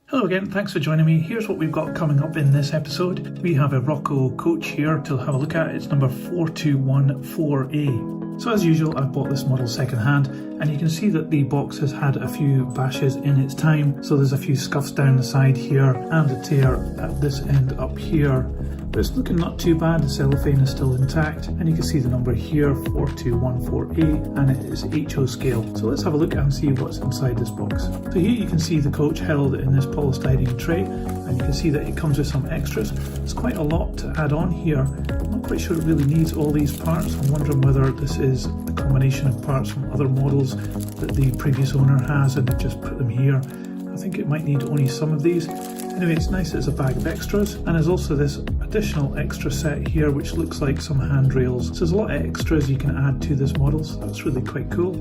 Hello again, thanks for joining me. Here's what we've got coming up in this episode. We have a Roco coach here to have a look at. It's number 4214A. So as usual, I've bought this model second-hand, and you can see that the box has had a few bashes in its time. So there's a few scuffs down the side here and a tear at this end up here. But it's looking not too bad. The cellophane is still intact, and you can see the number here, 4214A, and it is HO scale. So let's have a look and see what's inside this box. So here you can see the coach held in this polystyrene tray, and you can see that it comes with some extras. There's quite a lot to add on here. I'm not quite sure it really needs all these parts. I'm wondering whether this is a combination of parts from other models that the previous owner has and they just put them here. I think it might need only some of these. Anyway, it's nice that it's a bag of extras, and there's also this additional extra set here which looks like some handrails. So there's a lot of extras you can add to this model, so that's really quite cool.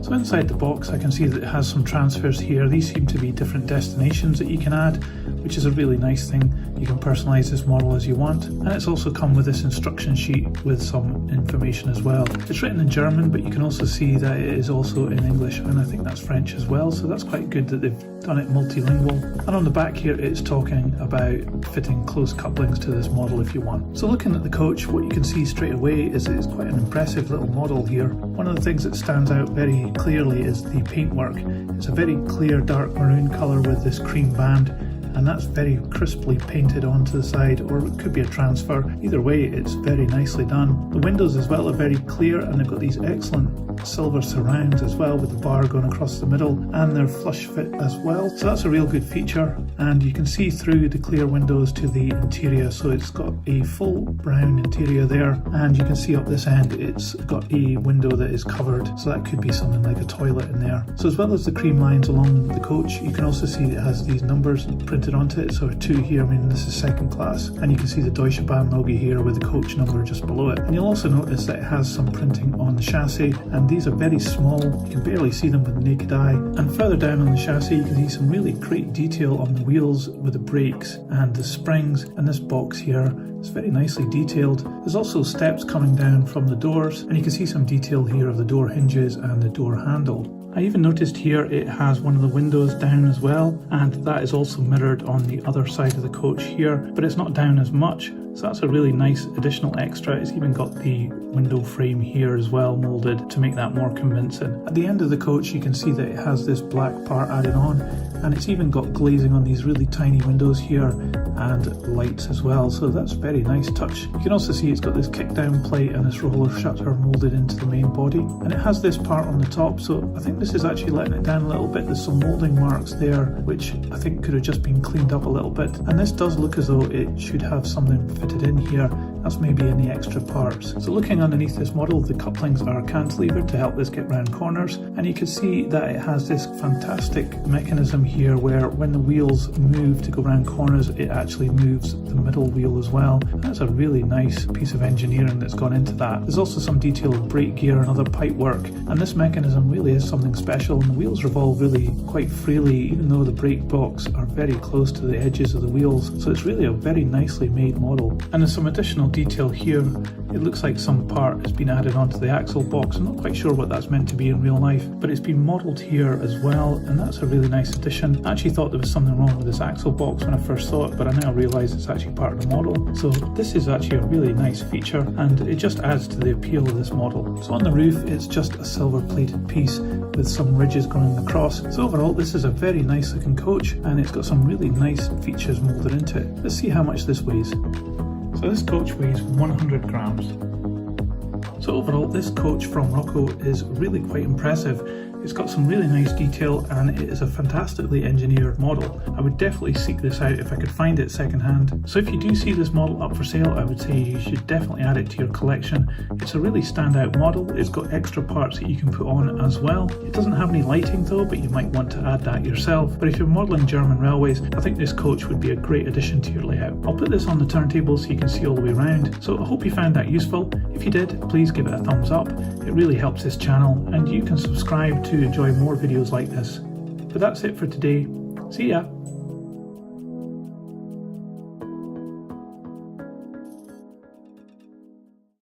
So inside the box I can see that it has some transfers here. These seem to be different destinations that you can add, which is a really nice thing. You can personalize this model as you want, and it's also come with this instruction sheet with some information as well. It's written in German, but you can also see that it is also in English, and I think that's French as well, so that's quite good that they've done it multilingual. And on the back here it's talking about fitting close couplings to this model if you want. So looking at the coach, what you can see straight away is it's quite an impressive little model here. One of the things that stands out very clearly is the paintwork. It's a very clear dark maroon colour with this cream band, and that's very crisply painted onto the side, or it could be a transfer. Either way, it's very nicely done. The windows as well are very clear, and they've got these excellent silver surrounds as well with the bar going across the middle, and they're flush fit as well. So that's a real good feature, and you can see through the clear windows to the interior. So it's got a full brown interior there, and you can see up this end it's got a window that is covered, so that could be something like a toilet in there. So as well as the cream lines along the coach, you can also see it has these numbers printed onto it. So 2 here, I mean this is second class, and you can see the Deutsche Bahn logo here with the coach number just below it. And you'll also notice that it has some printing on the chassis, and these are very small. You can barely see them with the naked eye. And further down on the chassis you can see some really great detail on the wheels with the brakes and the springs, and this box here is very nicely detailed. There's also steps coming down from the doors, and you can see some detail here of the door hinges and the door handle. I even noticed here it has one of the windows down as well, and that is also mirrored on the other side of the coach here, but it's not down as much, so that's a really nice additional extra. It's even got the window frame here as well molded to make that more convincing. At the end of the coach you can see that it has this black part added on, and it's even got glazing on these really tiny windows here and lights as well, so that's a very nice touch. You can also see it's got this kick down plate and this roller shutter molded into the main body, and it has this part on the top, so I think this is actually letting it down a little bit. There's some molding marks there which I think could have just been cleaned up a little bit, and this does look as though it should have something fitted in here. That's maybe in the extra parts. So looking underneath this model, the couplings are cantilevered to help this get round corners, and you can see that it has this fantastic mechanism here where when the wheels move to go round corners, it actually moves the middle wheel as well. And that's a really nice piece of engineering that's gone into that. There's also some detail of brake gear and other pipe work, and this mechanism really is something special, and the wheels revolve really quite freely even though the brake box are very close to the edges of the wheels, so it's really a very nicely made model. And there's some additional detail here. It looks like some part has been added onto the axle box. I'm not quite sure what that's meant to be in real life, but it's been modelled here as well, and that's a really nice addition. I actually thought there was something wrong with this axle box when I first saw it, but I now realise it's actually part of the model. So this is actually a really nice feature, and it just adds to the appeal of this model. So on the roof it's just a silver plated piece with some ridges going across. So overall this is a very nice looking coach, and it's got some really nice features moulded into it. Let's see how much this weighs. So this coach weighs 100 grams. So overall this coach from Roco is really quite impressive. It's got some really nice detail, and it is a fantastically engineered model. I would definitely seek this out if I could find it secondhand. So if you do see this model up for sale, I would say you should definitely add it to your collection. It's a really standout model. It's got extra parts that you can put on as well. It doesn't have any lighting though, but you might want to add that yourself. But if you're modelling German railways, I think this coach would be a great addition to your layout. I'll put this on the turntable so you can see all the way around. So I hope you found that useful. If you did, please give it a thumbs up. It really helps this channel, and you can subscribe to enjoy more videos like this. But that's it for today. See ya!